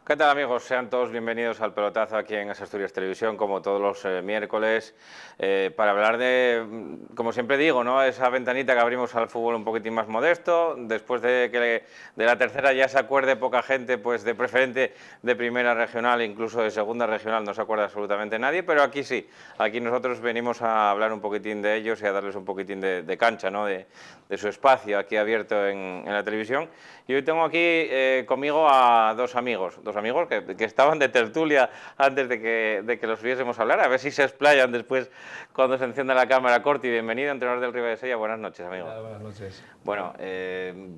¿Qué tal, amigos? Sean todos bienvenidos al pelotazo aquí en Asturias Televisión, como todos los miércoles, para hablar de, como siempre digo, ¿no?, esa ventanita que abrimos al fútbol un poquitín más modesto, después de que de la tercera ya se acuerde poca gente, pues de preferente, de primera regional, incluso de segunda regional, no se acuerda absolutamente nadie, pero aquí sí, aquí nosotros venimos a hablar un poquitín de ellos y a darles un poquitín de cancha, ¿no?, de su espacio aquí abierto en la televisión. Y hoy tengo aquí conmigo a dos amigos que estaban de tertulia antes de que los viésemos hablar, a ver si se explayan después cuando se encienda la cámara. Corti, bienvenido, entrenador del Ribadesella. Buenas noches, ¿Qué amigo. tal? Buenas noches. Bueno,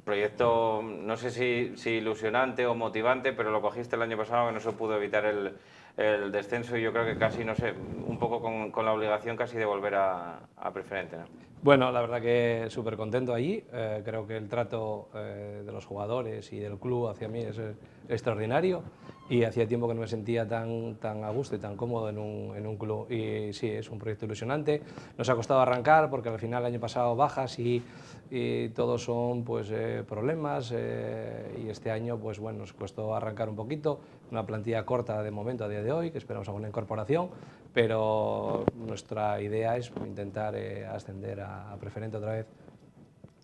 proyecto, no sé si ilusionante o motivante, pero lo cogiste el año pasado, que no se pudo evitar el descenso, y yo creo que casi, no sé, un poco con la obligación casi de volver a preferente, ¿no? Bueno, la verdad que súper contento allí. Creo que el trato de los jugadores y del club hacia mí es extraordinario y hacía tiempo que no me sentía tan a gusto y tan cómodo en un club. Y sí, es un proyecto ilusionante. Nos ha costado arrancar porque al final el año pasado bajas y todos son pues, problemas y este año pues, bueno, nos costó arrancar un poquito. Una plantilla corta de momento a día de hoy, que esperamos alguna incorporación, pero nuestra idea es intentar ascender a preferente otra vez.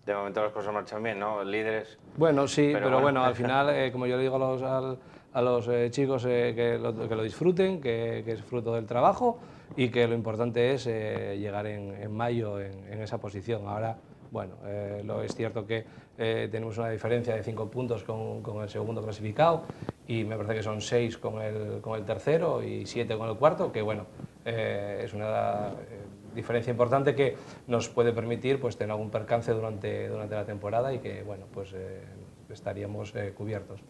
De momento las cosas marchan bien, ¿no? Líderes, Bueno, sí, pero pero bueno. bueno, al final, como yo le digo a los chicos, que lo disfruten, que es fruto del trabajo y que lo importante es llegar en mayo en esa posición. Ahora, bueno, lo es cierto que tenemos una diferencia de 5 puntos con el segundo clasificado y me parece que son 6 con el tercero y 7 con el cuarto, que bueno, es una diferencia importante que nos puede permitir pues, tener algún percance durante la temporada y que bueno, pues, estaríamos cubiertos.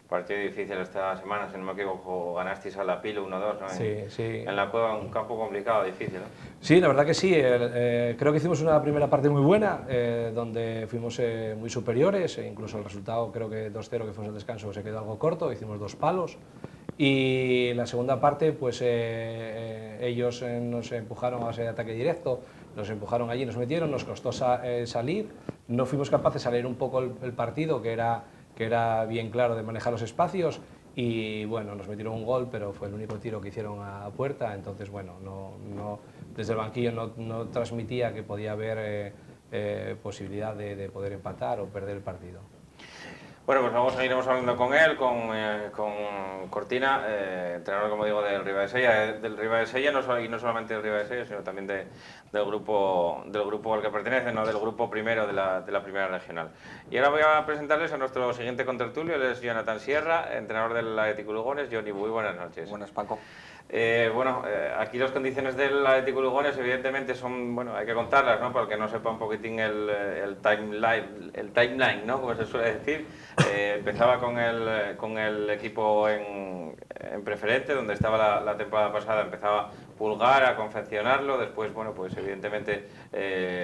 Partido difícil esta semana, si no me equivoco, ganasteis a la Pila 1-2, ¿no? Sí, sí. En la Cueva, un campo complicado, difícil, ¿no? Sí, la verdad que sí. Creo que hicimos una primera parte muy buena, donde fuimos muy superiores, e incluso el resultado, creo que 2-0, que fue el descanso, se quedó algo corto, hicimos 2 palos. Y la segunda parte, pues ellos nos empujaron a base de ataque directo, nos empujaron allí, nos metieron, nos costó salir, no fuimos capaces de salir un poco el partido, que era bien claro de manejar los espacios, y bueno, nos metieron un gol, pero fue el único tiro que hicieron a puerta, entonces bueno, desde el banquillo no transmitía que podía haber posibilidad de poder empatar o perder el partido. Bueno, pues vamos, seguiremos hablando con él, con Cortina, entrenador, como digo, del Ribadesella, y no solamente del Ribadesella, sino también del grupo al que pertenece, no, del grupo primero de la primera regional. Y ahora voy a presentarles a nuestro siguiente contertulio. Él es Jonathan Sierra, entrenador del Athletic Lugones. Johnny, muy buenas noches. Buenas, Paco. Aquí las condiciones del Athletic Lugones, evidentemente, son, bueno, hay que contarlas, ¿no?, para el que no sepa un poquitín el timeline, ¿no?, como se suele decir. Empezaba con el equipo en preferente, donde estaba la temporada pasada. Empezaba Pulgar a confeccionarlo, después, bueno, pues evidentemente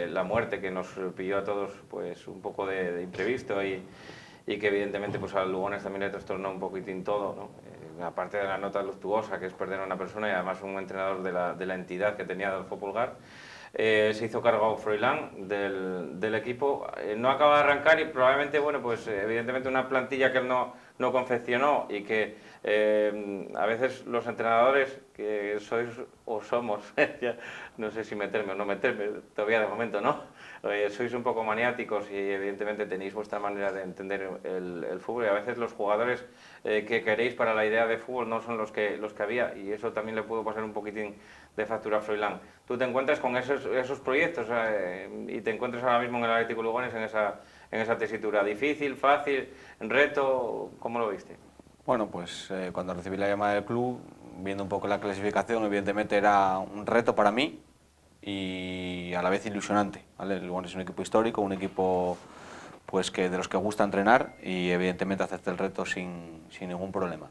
la muerte que nos pilló a todos, pues un poco de imprevisto, y que evidentemente pues a Lugones también le trastornó un poquitín todo, ¿no? Aparte de la nota luctuosa, que es perder a una persona y además un entrenador de la entidad que tenía Adolfo Pulgar, se hizo cargo Froilán del equipo. No acaba de arrancar y probablemente, bueno, pues evidentemente una plantilla que él no confeccionó, y que a veces los entrenadores que sois o somos, ya no sé si meterme o no meterme, todavía de momento no, sois un poco maniáticos y evidentemente tenéis vuestra manera de entender el fútbol, y a veces los jugadores que queréis para la idea de fútbol no son los que había, y eso también le pudo pasar un poquitín de factura a Froilán. Tú te encuentras con esos proyectos y te encuentras ahora mismo en el Athletic Lugones en esa tesitura. ¿Difícil, fácil, reto? ¿Cómo lo viste? Bueno, pues cuando recibí la llamada del club, viendo un poco la clasificación, evidentemente era un reto para mí y a la vez ilusionante, ¿vale? El Lugones es un equipo histórico, un equipo pues que de los que gusta entrenar, y evidentemente acepté el reto sin ningún problema.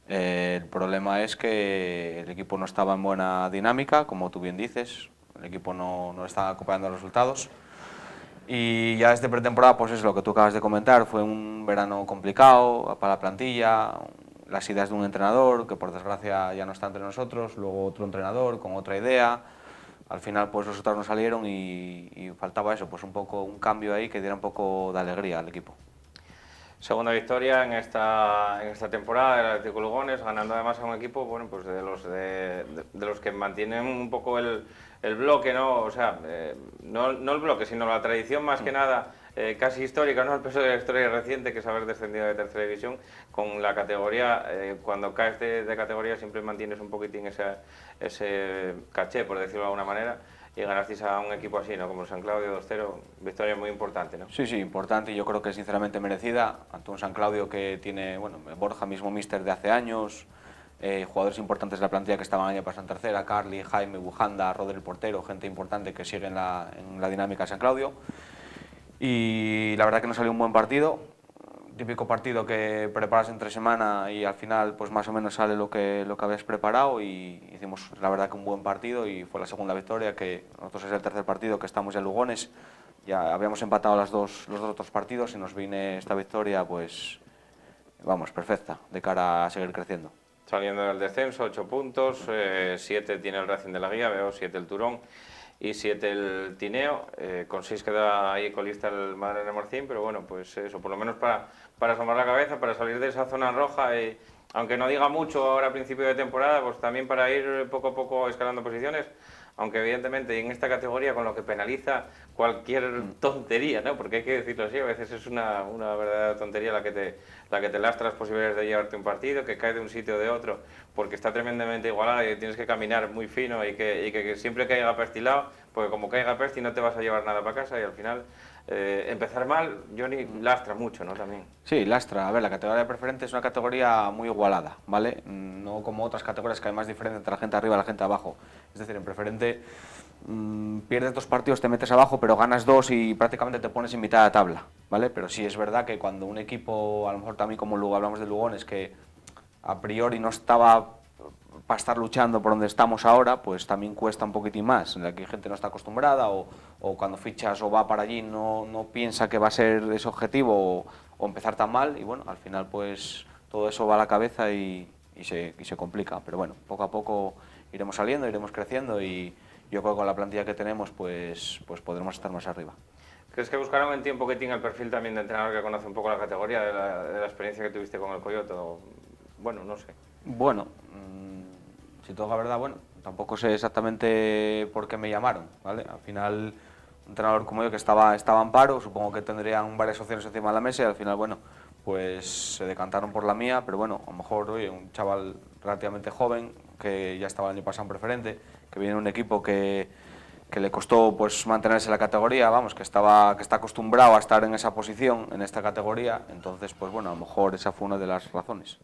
El problema es que el equipo no estaba en buena dinámica, como tú bien dices, el equipo no estaba acompañando los resultados. Y ya desde pretemporada, pues es lo que tú acabas de comentar, fue un verano complicado para la plantilla, las ideas de un entrenador, que por desgracia ya no está entre nosotros, luego otro entrenador con otra idea. Al final pues los resultados no salieron y faltaba eso, pues un poco un cambio ahí que diera un poco de alegría al equipo. Segunda victoria en esta temporada del Atlético Lugones, ganando además a un equipo, bueno, pues de los que mantienen un poco el bloque, ¿no? O sea, no el bloque, sino la tradición más que nada, casi histórica, ¿no? El peso de la historia reciente, que es haber descendido de tercera división, con la categoría, cuando caes de categoría siempre mantienes un poquitín ese caché, por decirlo de alguna manera. Y ganasteis a un equipo así, ¿no? Como el San Claudio 2-0, victoria muy importante, ¿no? Sí, sí, importante y yo creo que sinceramente merecida ante un San Claudio que tiene, bueno, Borja mismo míster de hace años, jugadores importantes de la plantilla que estaban el año pasado en tercera, Carly, Jaime, Bujanda, Rodri el portero, gente importante que sigue en la dinámica de San Claudio. Y la verdad que nos salió un buen partido, típico partido que preparas entre semana y al final pues más o menos sale lo que habías preparado, y hicimos la verdad que un buen partido y fue la segunda victoria, que nosotros es el tercer partido que estamos en Lugones, ya habíamos empatado los dos otros partidos y nos viene esta victoria pues vamos, perfecta de cara a seguir creciendo. Saliendo del descenso, 8 puntos, 7 tiene el Racing de la Guía, veo 7 el Turón y 7 el Tineo, con 6 queda ahí colista el Madrid de Morcín, pero bueno, pues eso, por lo menos para asomar la cabeza, para salir de esa zona roja, y aunque no diga mucho ahora a principio de temporada, pues también para ir poco a poco escalando posiciones, aunque evidentemente en esta categoría con lo que penaliza cualquier tontería, ¿no? Porque hay que decirlo así, a veces es una verdadera tontería la que te lastra las posibilidades de llevarte un partido, que cae de un sitio o de otro, porque está tremendamente igualada y tienes que caminar muy fino y que siempre caiga perstilado, porque como caiga persti no te vas a llevar nada para casa y al final empezar mal, Johnny, lastra mucho, ¿no? También. Sí, lastra. A ver, la categoría preferente es una categoría muy igualada, ¿vale? No como otras categorías que hay más diferencia entre la gente arriba y la gente abajo. Es decir, en preferente pierdes 2 partidos, te metes abajo, pero ganas 2 y prácticamente te pones en mitad de tabla, ¿vale? Pero sí es verdad que cuando un equipo, a lo mejor también como luego hablamos de Lugones, que a priori no estaba para estar luchando por donde estamos ahora, pues también cuesta un poquitín más. En la que gente no está acostumbrada o cuando fichas o va para allí no piensa que va a ser ese objetivo o empezar tan mal, y bueno, al final pues todo eso va a la cabeza y se complica. Pero bueno, poco a poco iremos saliendo, iremos creciendo y yo creo que con la plantilla que tenemos pues podremos estar más arriba. ¿Crees que buscaron en ti un poquitín el perfil también de entrenador que conoce un poco la categoría, de la experiencia que tuviste con el Coyote? Bueno, no sé. Bueno, si todo es la verdad, bueno, tampoco sé exactamente por qué me llamaron, ¿vale? Al final, un entrenador como yo que estaba en paro, supongo que tendrían varias opciones encima de la mesa y al final, bueno, pues se decantaron por la mía, pero bueno, a lo mejor, oye, un chaval relativamente joven, que ya estaba el año pasado en preferente, que viene de un equipo que le costó pues mantenerse en la categoría, vamos, que está acostumbrado a estar en esa posición, en esta categoría, entonces, pues bueno, a lo mejor esa fue una de las razones.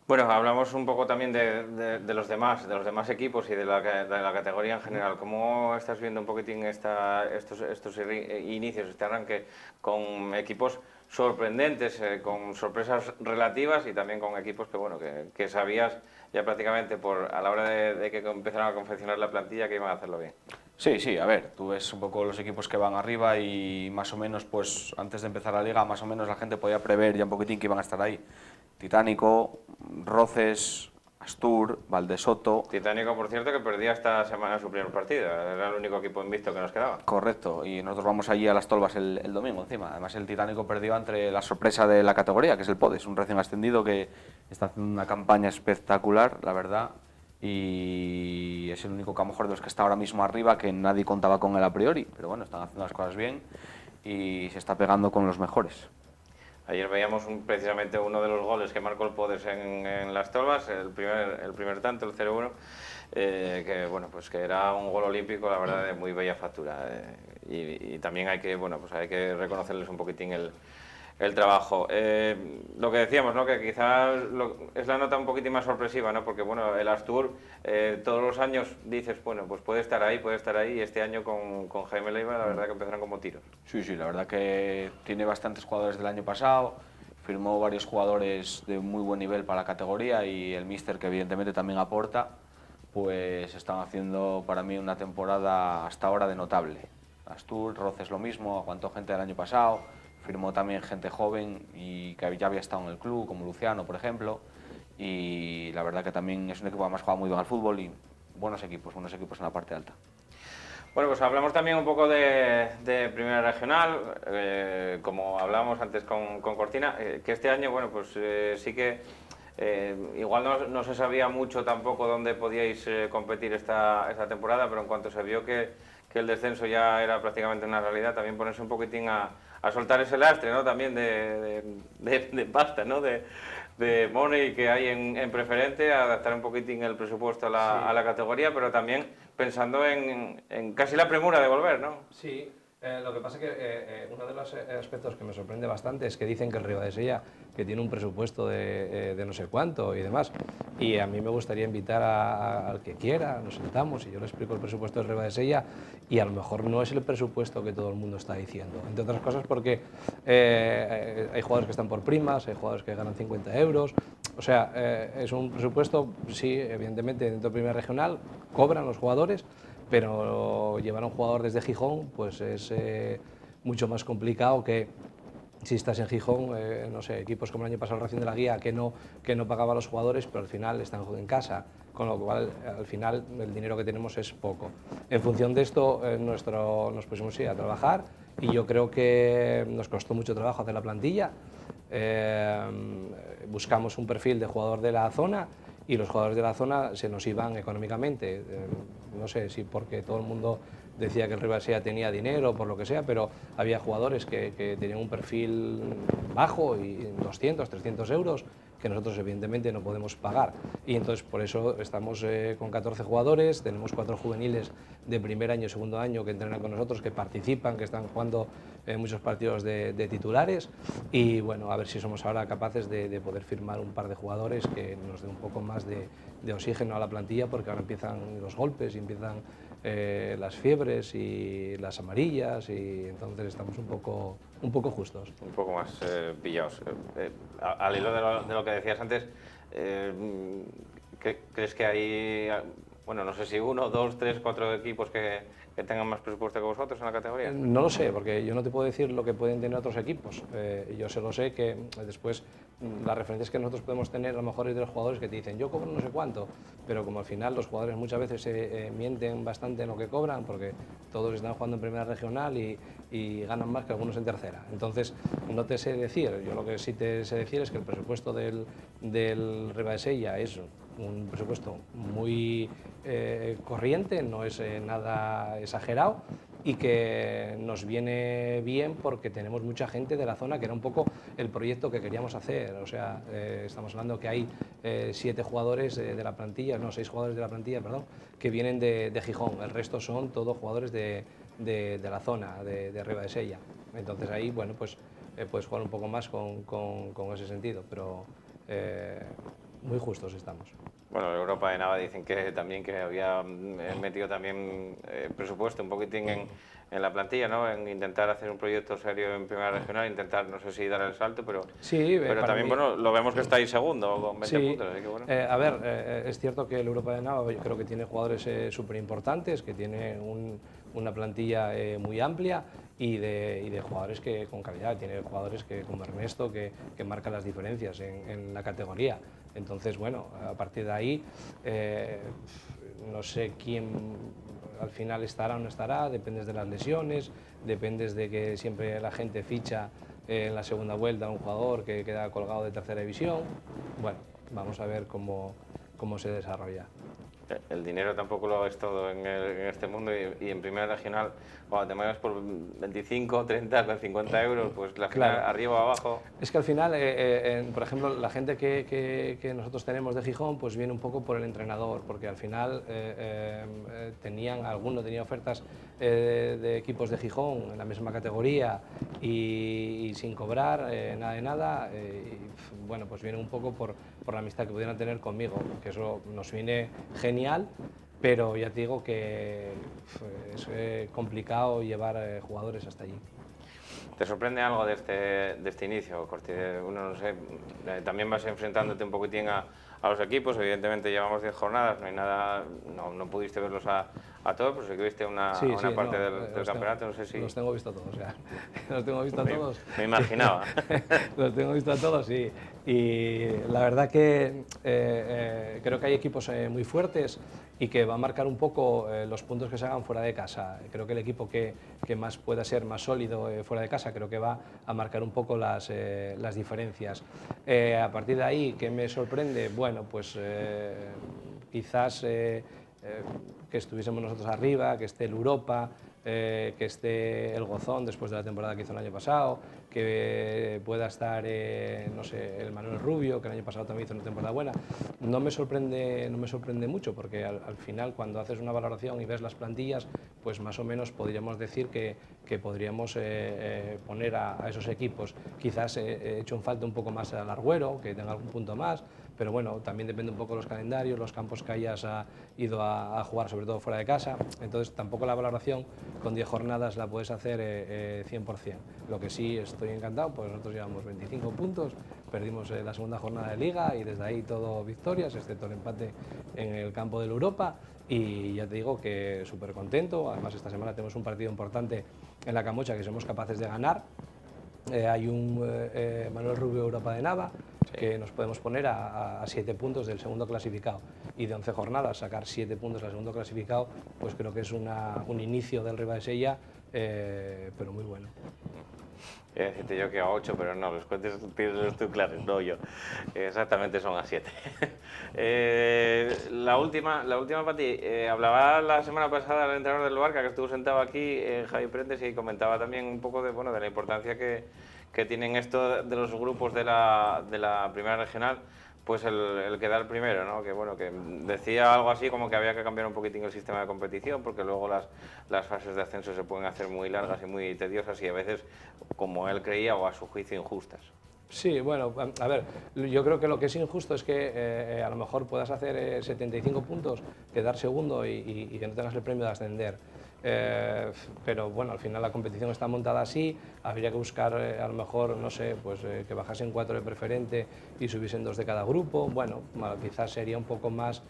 Bueno, hablamos un poco también de los demás equipos y de la categoría en general. ¿Cómo estás viendo un poquitín estos inicios, este arranque con equipos sorprendentes, con sorpresas relativas y también con equipos que, bueno, que sabías ya prácticamente a la hora de que empezaron a confeccionar la plantilla que iban a hacerlo bien? Sí, a ver, tú ves un poco los equipos que van arriba y más o menos, pues antes de empezar la liga, más o menos la gente podía prever ya un poquitín que iban a estar ahí. Titánico, Roces, Astur, Valdesoto. Titánico, por cierto, que perdía esta semana su primer partido, era el único equipo invicto que nos quedaba. Correcto, y nosotros vamos allí a Las Tolvas el domingo encima. Además el Titánico perdió entre la sorpresa de la categoría, que es el Podes, un recién ascendido que está haciendo una campaña espectacular, la verdad, y es el único que a lo mejor de los que está ahora mismo arriba, que nadie contaba con él a priori, pero bueno, están haciendo las cosas bien y se está pegando con los mejores. Ayer veíamos precisamente uno de los goles que marcó el Podes en Las Tolvas, el primer tanto, el 0-1, que bueno, pues que era un gol olímpico, la verdad, de muy bella factura. Y también hay que reconocerles un poquitín el trabajo. Lo que decíamos, ¿no? Que quizás es la nota un poquitín más sorpresiva, ¿no? Porque bueno, el Astur todos los años dices, bueno, pues puede estar ahí, y este año con Jaime Leiva la verdad que empezaron como tiros. Sí, la verdad que tiene bastantes jugadores del año pasado, firmó varios jugadores de muy buen nivel para la categoría y el míster, que evidentemente también aporta, pues están haciendo para mí una temporada hasta ahora de notable. Astur, Roces lo mismo, aguantó gente del año pasado, firmó también gente joven y que ya había estado en el club, como Luciano, por ejemplo, y la verdad que también es un equipo que además juega muy bien al fútbol y buenos equipos en la parte alta. Bueno, pues hablamos también un poco de Primera Regional, como hablábamos antes con Cortina, que este año, bueno, pues sí que igual no se sabía mucho tampoco dónde podíais competir esta temporada, pero en cuanto se vio que el descenso ya era prácticamente una realidad, también ponerse un poquitín a soltar ese lastre, ¿no? También de pasta, ¿no? De money que hay en preferente, adaptar un poquitín el presupuesto a la categoría, pero también pensando en casi la premura de volver, ¿no? Sí, lo que pasa es que uno de los aspectos que me sorprende bastante es que dicen que el Ribadesella que tiene un presupuesto de no sé cuánto y demás, y a mí me gustaría invitar al que quiera, nos sentamos y yo le explico el presupuesto del Ribadesella y a lo mejor no es el presupuesto que todo el mundo está diciendo, entre otras cosas porque hay jugadores que están por primas, hay jugadores que ganan 50 euros, o sea, es un presupuesto, sí, evidentemente dentro de Primera Regional cobran los jugadores, pero llevar a un jugador desde Gijón pues es mucho más complicado que si estás en Gijón, no sé, equipos como el año pasado el Racing de la Guía que no pagaba a los jugadores, pero al final están en casa, con lo cual al final el dinero que tenemos es poco. En función de esto nos pusimos a trabajar y yo creo que nos costó mucho trabajo hacer la plantilla. Buscamos un perfil de jugador de la zona y los jugadores de la zona se nos iban económicamente, no sé si porque todo el mundo decía que el Ribadesella tenía dinero o por lo que sea, pero había jugadores que tenían un perfil bajo y 200, 300 euros que nosotros evidentemente no podemos pagar. Y entonces por eso estamos con 14 jugadores, tenemos 4 juveniles de primer año y segundo año que entrenan con nosotros, que participan, que están jugando muchos partidos de titulares y bueno, a ver si somos ahora capaces de poder firmar un par de jugadores que nos dé un poco más de oxígeno a la plantilla, porque ahora empiezan los golpes y empiezan las fiebres y las amarillas y entonces estamos un poco justos. Un poco más pillados. Al hilo de lo que decías antes, ¿crees que hay, bueno, no sé si 1, 2, 3, 4 equipos que tengan más presupuesto que vosotros en la categoría? No lo sé, porque yo no te puedo decir lo que pueden tener otros equipos. Yo solo sé que después las referencias que nosotros podemos tener a lo mejor es de los jugadores que te dicen yo cobro no sé cuánto, pero como al final los jugadores muchas veces mienten bastante en lo que cobran, porque todos están jugando en Primera Regional y ganan más que algunos en Tercera. Entonces no te sé decir, yo lo que sí te sé decir es que el presupuesto del Ribadesella es un presupuesto muy corriente, no es nada exagerado y que nos viene bien porque tenemos mucha gente de la zona, que era un poco el proyecto que queríamos hacer. O sea, estamos hablando que hay 7 jugadores de la plantilla, no, 6 jugadores de la plantilla, perdón, que vienen de Gijón. El resto son todos jugadores de la zona, de Ribadesella. Entonces ahí, bueno, pues puedes jugar un poco más con ese sentido, pero muy justos estamos. Bueno, Europa de Nava dicen que también que había metido también presupuesto un poquitín en la plantilla, ¿no? En intentar hacer un proyecto serio en Primera Regional, intentar, no sé si dar el salto, pero también, bueno, lo vemos que estáis segundo con 20 puntos, así que bueno. A ver, es cierto que el Europa de Nava yo creo que tiene jugadores súper importantes, que tiene una plantilla muy amplia y de jugadores que con calidad, tiene jugadores como Ernesto que marcan las diferencias en la categoría. Entonces, bueno, a partir de ahí, no sé quién al final estará o no estará, depende de las lesiones, depende de que siempre la gente ficha en la segunda vuelta a un jugador que queda colgado de Tercera División. Bueno, vamos a ver cómo se desarrolla. El dinero tampoco lo es todo en este mundo y en Primera Regional, cuando te mueves por 25, 30, con 50 euros, pues la final, claro, arriba o abajo. Es que al final, por ejemplo, la gente que nosotros tenemos de Gijón, pues viene un poco por el entrenador, porque al final alguno tenía ofertas de equipos de Gijón en la misma categoría y sin cobrar nada de nada, y, bueno, pues viene un poco por la amistad que pudieran tener conmigo, que eso nos viene genial, pero ya te digo que es complicado llevar jugadores hasta allí. ¿Te sorprende algo de este inicio, Corti? Uno, no sé, también vas enfrentándote un poquitín a los equipos, evidentemente llevamos 10 jornadas, no hay nada, no pudiste verlos a todos, pero sí que viste una parte del campeonato, no sé si... Los tengo visto a todos, o sea, los tengo visto a todos. Me imaginaba. Los tengo visto a todos, sí. Y la verdad que creo que hay equipos muy fuertes y que va a marcar un poco los puntos que se hagan fuera de casa. Creo que el equipo que más pueda ser más sólido fuera de casa, creo que va a marcar un poco las diferencias. A partir de ahí, ¿qué me sorprende? Bueno, pues quizás que estuviésemos nosotros arriba, que esté el Europa, que esté el Gozón después de la temporada que hizo el año pasado, que pueda estar, no sé, el Manuel Rubio, que el año pasado también hizo una temporada buena. No me sorprende mucho, porque al final, cuando haces una valoración y ves las plantillas, pues más o menos podríamos decir que podríamos poner a esos equipos. Quizás he hecho en falta un poco más al Argüero, que tenga algún punto más, pero bueno, también depende un poco de los calendarios, los campos que hayas ido a jugar, sobre todo fuera de casa. Entonces tampoco la valoración con 10 jornadas la puedes hacer 100%. Lo que sí estoy encantado, pues nosotros llevamos 25 puntos, perdimos la segunda jornada de Liga y desde ahí todo victorias, excepto el empate en el campo del Europa, y ya te digo que súper contento. Además, esta semana tenemos un partido importante en la Camocha que somos capaces de ganar. Hay un Manuel Rubio Europa de Nava, que nos podemos poner a 7 puntos del segundo clasificado, y de 11 jornadas sacar 7 puntos al segundo clasificado, pues creo que es un inicio del Riva de Sella, pero muy bueno. Voy a decirte yo que a 8, pero no, los cuentes tienes tú claros, no yo. Exactamente son a 7. La última para ti. Hablaba la semana pasada el entrenador del Luarca, que estuvo sentado aquí, Javi Prendes, y comentaba también un poco de, bueno, de la importancia que tienen esto de los grupos de la primera regional, pues el quedar primero, ¿no? Que bueno, que decía algo así como que había que cambiar un poquitín el sistema de competición, porque luego las fases de ascenso se pueden hacer muy largas y muy tediosas y a veces, como él creía, o a su juicio, injustas. Sí, bueno, a ver, yo creo que lo que es injusto es que a lo mejor puedas hacer 75 puntos, quedar segundo y que no tengas el premio de ascender. Pero bueno, al final la competición está montada así, habría que buscar a lo mejor, no sé, pues que bajasen 4 de preferente y subiesen 2 de cada grupo. Bueno, quizás sería un poco más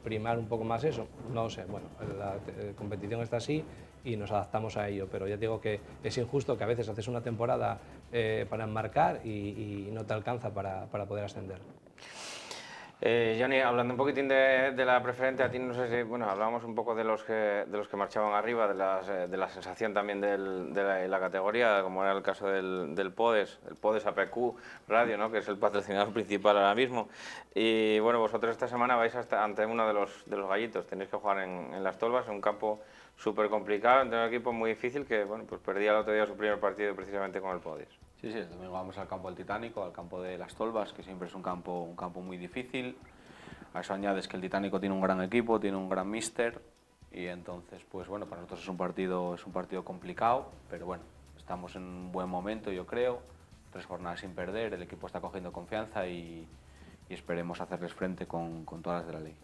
primar un poco más eso, no lo sé. Bueno, la competición está así y nos adaptamos a ello, pero ya te digo que es injusto que a veces haces una temporada para enmarcar y no te alcanza para poder ascender. Johnny, hablando un poquitín de la preferente, a ti no sé si, bueno, hablábamos un poco de los que marchaban arriba, de la sensación también de la categoría, como era el caso del PODES, el PODES APQ Radio, ¿no? Que es el patrocinador principal ahora mismo. Y bueno, vosotros esta semana vais ante uno de los gallitos, tenéis que jugar en Las Tolvas, en un campo súper complicado, entre un equipo muy difícil que, bueno, pues perdía el otro día su primer partido precisamente con el PODES. Sí, el domingo vamos al campo del Titánico, al campo de Las Tolvas, que siempre es un campo muy difícil. A eso añades que el Titánico tiene un gran equipo, tiene un gran míster, y entonces, pues bueno, para nosotros es un partido complicado, pero bueno, estamos en un buen momento, yo creo. 3 jornadas sin perder, el equipo está cogiendo confianza y esperemos hacerles frente con todas las de la ley.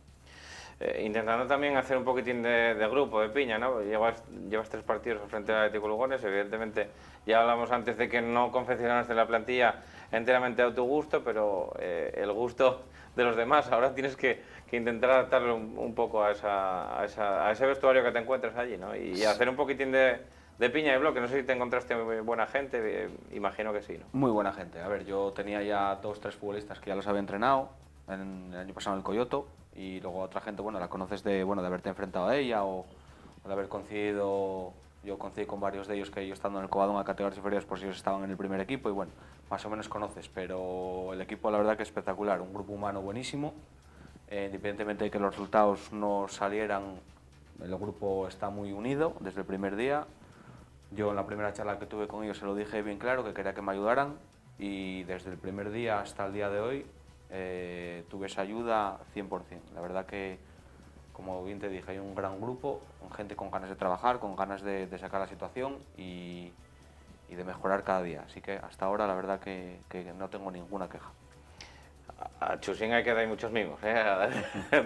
Intentando también hacer un poquitín de grupo, de piña, ¿no? Llevas 3 partidos frente al Atlético Lugones, evidentemente ya hablamos antes de que no confeccionaste la plantilla enteramente a tu gusto, pero el gusto de los demás, ahora tienes que intentar adaptarlo un poco a ese vestuario que te encuentras allí, ¿no? Y hacer un poquitín de piña y bloque. No sé si te encontraste muy buena gente, imagino que sí, ¿no? Muy buena gente. A ver, yo tenía ya 2 o 3 futbolistas que ya los había entrenado el año pasado en el Coyoto, y luego otra gente, bueno, la conoces de haberte enfrentado a ella o de haber coincidido. Yo coincidí con varios de ellos que yo estando en el Covadonga a categorías inferiores, pues ellos estaban en el primer equipo y bueno, más o menos conoces, pero el equipo la verdad que es espectacular, un grupo humano buenísimo, independientemente de que los resultados no salieran, el grupo está muy unido desde el primer día. Yo en la primera charla que tuve con ellos se lo dije bien claro, que quería que me ayudaran, y desde el primer día hasta el día de hoy tuve esa ayuda 100%. La verdad que, como bien te dije, hay un gran grupo, con gente con ganas de trabajar, con ganas de sacar la situación y de mejorar cada día. Así que hasta ahora la verdad que no tengo ninguna queja. A Chusín hay que dar muchos mimos,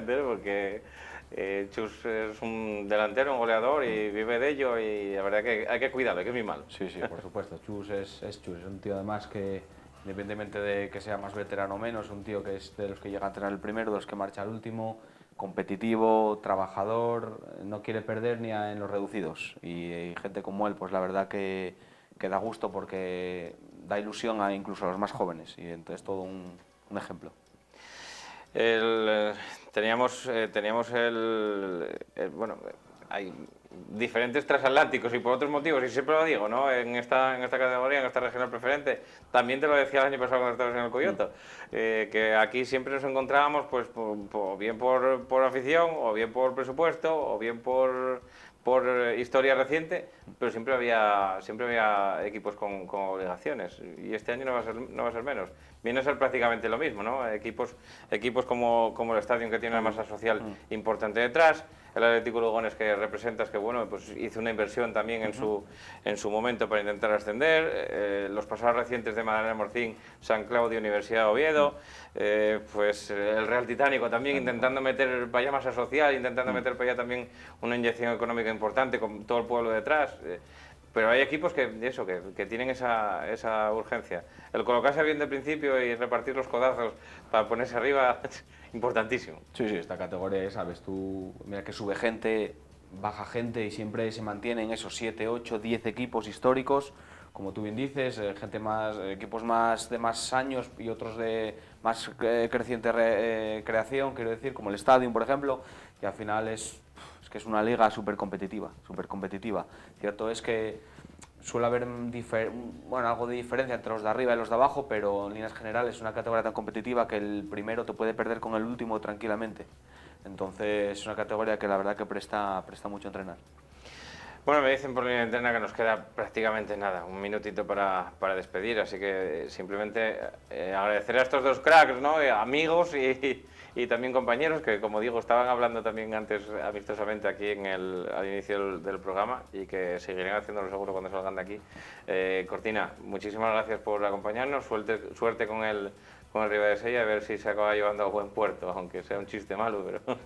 porque Chus es un delantero, un goleador y vive de ello, y la verdad que hay que cuidarlo, hay que mimarlo. Sí, por supuesto. Chus es Chus, es un tío además que, independientemente de que sea más veterano o menos, un tío que es de los que llega a entrenar el primero, de los que marcha al último, competitivo, trabajador, no quiere perder ni en los reducidos. Y gente como él, pues la verdad que da gusto porque da ilusión incluso a los más jóvenes, y entonces todo un ejemplo. Teníamos bueno, hay diferentes transatlánticos y por otros motivos, y siempre lo digo, ¿no? En esta categoría, en esta regional preferente, también te lo decía el año pasado cuando estabas en el Coyoto, que aquí siempre nos encontrábamos, pues, bien por afición, o bien por presupuesto, o bien por historia reciente, pero siempre había equipos con obligaciones, y este año no va a ser menos. Viene a ser prácticamente lo mismo, ¿no? Equipos como el Estadio, que tiene una masa social importante detrás, el Atlético Lugones, que representas, que bueno, pues hizo una inversión también en su momento para intentar ascender, los pasados recientes de Madalena Morcín, San Claudio, Universidad de Oviedo, pues el Real Titánico también intentando meter para allá masa social, intentando meter para allá también una inyección económica importante con todo el pueblo detrás. Pero hay equipos que tienen esa urgencia. El colocarse bien de principio y repartir los codazos para ponerse arriba, importantísimo. Sí, esta categoría, sabes tú, mira que sube gente, baja gente y siempre se mantienen esos 7, 8, 10 equipos históricos, como tú bien dices, equipos de más años y otros de más creciente creación, quiero decir, como el Stadium, por ejemplo, y al final es que es una liga súper competitiva, súper competitiva. Cierto es que suele haber algo de diferencia entre los de arriba y los de abajo, pero en líneas generales es una categoría tan competitiva que el primero te puede perder con el último tranquilamente. Entonces es una categoría que la verdad que presta mucho a entrenar. Bueno, me dicen por línea interna que nos queda prácticamente nada, un minutito para despedir, así que simplemente agradecer a estos dos cracks, ¿no? Amigos y también compañeros que, como digo, estaban hablando también antes amistosamente aquí al inicio del programa, y que seguirán haciéndolo seguro cuando salgan de aquí. Cortina, muchísimas gracias por acompañarnos, suerte con el Ribadesella, a ver si se acaba llevando a buen puerto, aunque sea un chiste malo, pero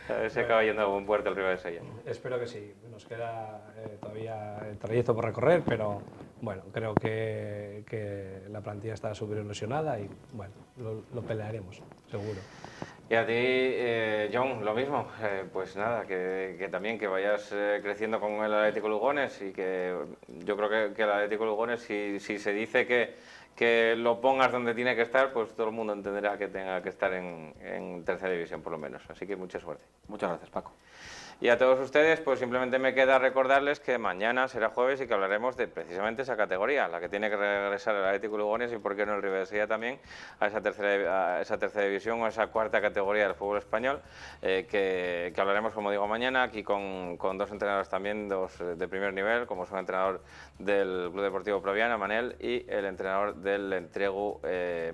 a ver si se acaba yendo a buen puerto el Ribadesella. Espero que sí. Nos queda todavía el trayecto por recorrer, pero bueno, creo que la plantilla está súper ilusionada y bueno, lo pelearemos, seguro. Y a ti, John, lo mismo. Pues nada, que también que vayas creciendo con el Atlético Lugones, y que yo creo que el Atlético Lugones, si se dice que lo pongas donde tiene que estar, pues todo el mundo entenderá que tenga que estar en tercera división por lo menos. Así que mucha suerte. Muchas gracias, Paco. Y a todos ustedes, pues simplemente me queda recordarles que mañana será jueves y que hablaremos de precisamente esa categoría, la que tiene que regresar el Atlético Lugones, y por qué no el Ribadesella también, a esa tercera división o a esa cuarta categoría del fútbol español, que hablaremos, como digo, mañana, aquí con dos entrenadores también, dos de primer nivel, como son el entrenador del Club Deportivo Proviana, Manel, y el entrenador del Entregu,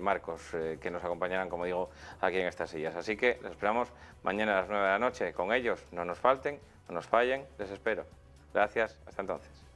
Marcos, que nos acompañarán, como digo, aquí en estas sillas. Así que les esperamos mañana a las 9 de la noche con ellos. No nos falten, no nos fallen, les espero. Gracias, hasta entonces.